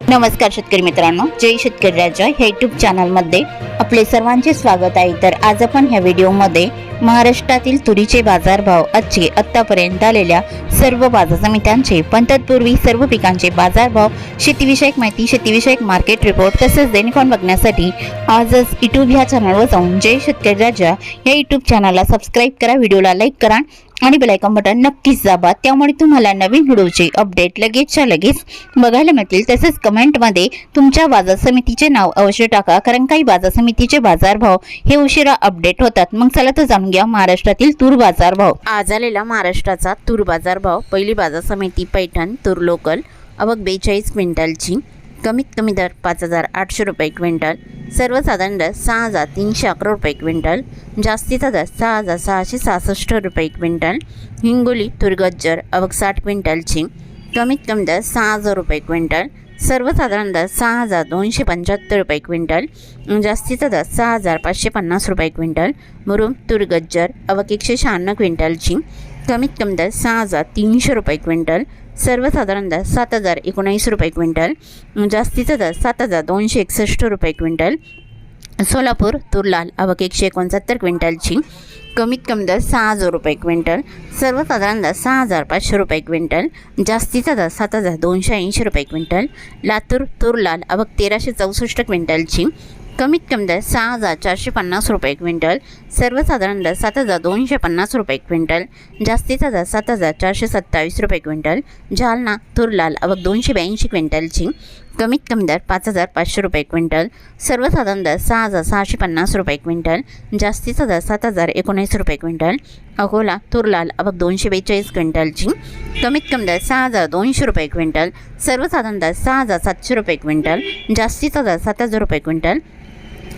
नमस्कार शेतकरी मित्रांनो, जय शेतकरी राजा ह्या यूट्यूब चॅनलमध्ये आपले सर्वांचे स्वागत आहे। तर आज आपण ह्या व्हिडिओमध्ये महाराष्ट्रातील तुरीचे बाजारभाव, आजचे आतापर्यंत आलेल्या सर्व बाजार समित्यांचे, पण तत्पूर्वी सर्व पिकांचे बाजारभाव, शेतीविषयक माहिती, शेतीविषयक मार्केट रिपोर्ट तसेच दैनिक बघण्यासाठी आजच यूट्यूब ह्या चॅनलवर जाऊन जय शेतकरी राजा या यूट्यूब चॅनलला सबस्क्राईब करा, व्हिडिओला लाईक करा आणि बेल आयकॉन बटन नक्कीच दाबा। त्यामुळे तुम्हाला नवीन व्हिडिओचे अपडेट लगेचच्या लगेच बघायला मिळतील। तसेच कमेंटमध्ये तुमच्या बाजार समितीचे नाव अवश्य टाका, कारण काही बाजार समितीचे बाजारभाव हे उशिरा अपडेट होतात। मग चला तर जाणून घ्या महाराष्ट्रातील तूर बाजारभाव। आज आलेला महाराष्ट्राचा तूर बाजारभाव। पहिली बाजार समिती पैठण तूर लोकल, आवक 42 क्विंटलची, कमीत कमी दर 5,800 रुपये क्विंटल, सर्वसाधारण दर 6,311 रुपये क्विंटल, जास्तीचा दर 6,666 रुपये क्विंटल। हिंगोली तूर गज्जर, आवक 60 क्विंटलची, कमीत कमी दर 6,000 रुपये क्विंटल, सर्वसाधारण दर 6,275 रुपये क्विंटल, जास्तीचा दर 6,550 रुपये क्विंटल। मुरुम तूर गज्जर, आवक 196 क्विंटलची, कमीत कमी दर 6,300 रुपये क्विंटल, सर्वसाधारण दर 7,019 रुपये क्विंटल, जास्तीचा दर 7,261 रुपये क्विंटल। सोलापूर तूर लाल, आवक 169 क्विंटलची, कमीत कमी दर 6,000 रुपये क्विंटल, सर्वसाधारण दर 6,500 रुपये क्विंटल, जास्तीचा दर 7,280 रुपये क्विंटल। लातूर तूर लाल, आवक 1,364 क्विंटलची, कमीत कमी दर 6,450 रुपये क्विंटल, सर्वसाधारण दर 7,250 रुपये क्विंटल, जास्तीचा दर 7,427 रुपये क्विंटल। जालना तूर लाल, आवक 282 क्विंटलची, कमीत कमी दर 5,500 रुपये क्विंटल, सर्वसाधारण दर 6,650 रुपये क्विंटल, जास्तीचा दर 7,019 रुपये क्विंटल। अकोला तूर लाल, आवक 242 क्विंटलची, कमीत कमी दर 6,200 रुपये क्विंटल, सर्वसाधारण दर 6,700 रुपये क्विंटल, जास्तीचा दर 7,000 रुपये क्विंटल।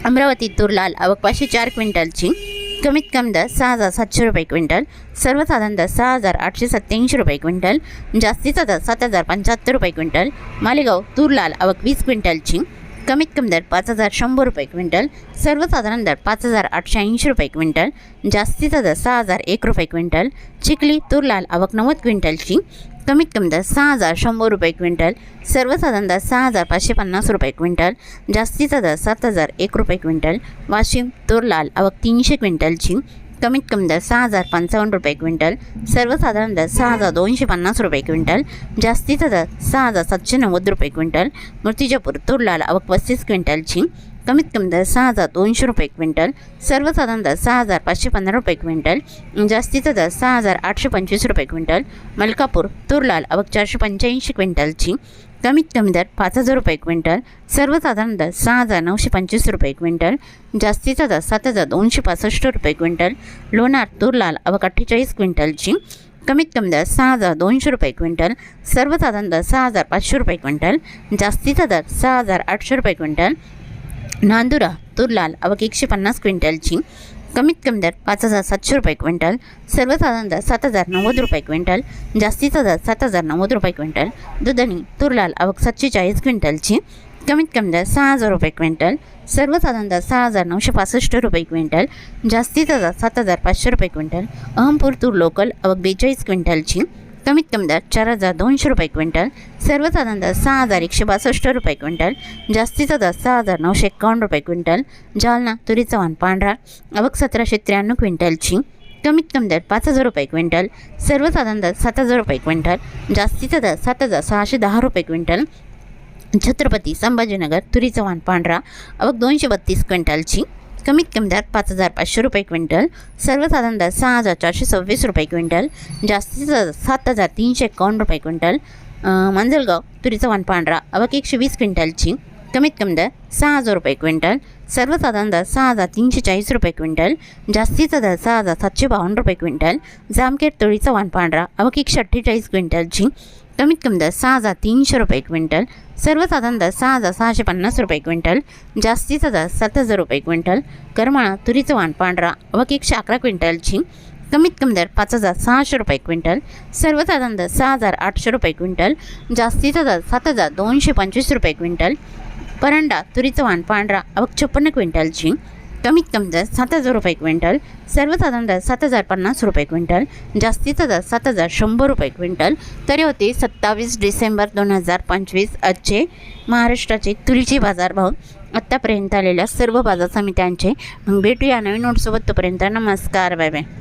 अमरावती तूर लाल, आवक 504 क्विंटलची, कमीत कमी दर 6,700 रुपये क्विंटल, सर्वसाधारण दर 6,887 रुपये क्विंटल, जास्तीचा दर 7,075 रुपये क्विंटल। मालेगाव तूर लाल, आवक 20 क्विंटलची, कमीत कमी दर 5,100 रुपये क्विंटल, सर्वसाधारण दर 5,880 रुपये क्विंटल, जास्तीचा दर 6,001 रुपये क्विंटल। चिखली तूर लाल, आवक 90 क्विंटलची, कमीत कमी दर 6,100 रुपये क्विंटल, सर्वसाधारण दर 6,550 रुपये क्विंटल, जास्तीचा दर 7,001 रुपये क्विंटल। वाशिम तूर लाल, आवक 300 क्विंटलची, कमीत कमी दर 6,055 रुपये क्विंटल, सर्वसाधारण दर 6,250 रुपये क्विंटल, जास्तीचा दर 6,790 रुपये क्विंटल। मूर्तिजापूर तूर लाल, आवक 35 क्विंटलची, कमीत कमी दर 6,200 रुपये क्विंटल, सर्वसाधारण दर 6,515 रुपये क्विंटल, जास्तीचा दर 6,825 रुपये क्विंटल। मलकापूर तूर लाल, आवक 485 क्विंटलची, कमीत कमी दर 5,000 रुपये क्विंटल, सर्वसाधारण दर 6,925 रुपये क्विंटल, जास्तीचा दर 7,265 रुपये क्विंटल। लोणार तूर लाल, आवक 48 क्विंटलची, कमीत कमी दर 6,200 रुपये क्विंटल, सर्वसाधारण दर 6,500 रुपये क्विंटल, जास्तीचा दर 6,800 रुपये क्विंटल। नांदुरा तूर लाल, आवक 150 क्विंटलची, कमीत कमी दर 5,700 रुपये क्विंटल, सर्वसाधारण दर 7,090 रुपये क्विंटल, जास्तीचा दर 7,090 रुपये क्विंटल। दुधणी तूर लाल, आवक 740 क्विंटलची, कमीत कमी दर 6,000 रुपये क्विंटल, सर्वसाधारण दर 6,965 रुपये क्विंटल, जास्तीचा दर 7,500 रुपये क्विंटल। अहमपूर तूर लोकल, आवक 42 क्विंटलची, कमीत कमी दर 4,200 रुपये क्विंटल, सर्वसाधारण दर 6,162 रुपये क्विंटल, जास्तीचा दर 6,951 रुपये क्विंटल। जालना तुरीचा वाण पांढरा, आवक 1,793 क्विंटलची, कमीत कमी दर 5,000 रुपये क्विंटल, सर्वसाधारण दर 7,000 रुपये क्विंटल, जास्तीचा दर 7,610 रुपये क्विंटल। छत्रपती संभाजीनगर तुरीचा वाण पांढरा, आवक 232 क्विंटलची, कमीत कमी दर 5,500 रुपये क्विंटल, सर्वसाधारण दर 6,426 रुपये क्विंटल, जास्तीचा दर 7,351 रुपये क्विंटल। मांजलगाव तुरीचा वाण पांढरा, आवक 120 क्विंटलची, कमीत कमी दर 6,000 रुपये क्विंटल, सर्वसाधारण दर 6,340 रुपये क्विंटल, जास्तीचा दर 6,752 रुपये क्विंटल। जामखेड तुरीचा वाण पांढरा, आवक 148 क्विंटलची, कमीत कमी दर 6,300 रुपये क्विंटल, सर्वसाधारण दर 6,650 रुपये क्विंटल, जास्तीचा दर 7,000 रुपये क्विंटल। करमाळा तुरीचं वाण पांढरा, आवक 111 क्विंटलची, कमीत कमी दर 5,600 रुपये क्विंटल, सर्वसाधारण दर 6,800 रुपये क्विंटल, जास्तीचा दर 7,225 रुपये क्विंटल। परंडा तुरीचं वाण पांढरा, आवक 56 क्विंटलची, कमीत कमी दर 7,000 रुपये क्विंटल, सर्वसाधारण दर 7,050 रुपये क्विंटल, जास्तीचा दर 7,100 रुपये क्विंटल. तरी होते 27 डिसेंबर 2025 आजचे महाराष्ट्राचे तुरीचे बाजारभाव आत्तापर्यंत आलेल्या सर्व बाजार समित्यांचे. मग भेटूया नवीन नोटसोबत. तोपर्यंत नमस्कार, बाय बाय.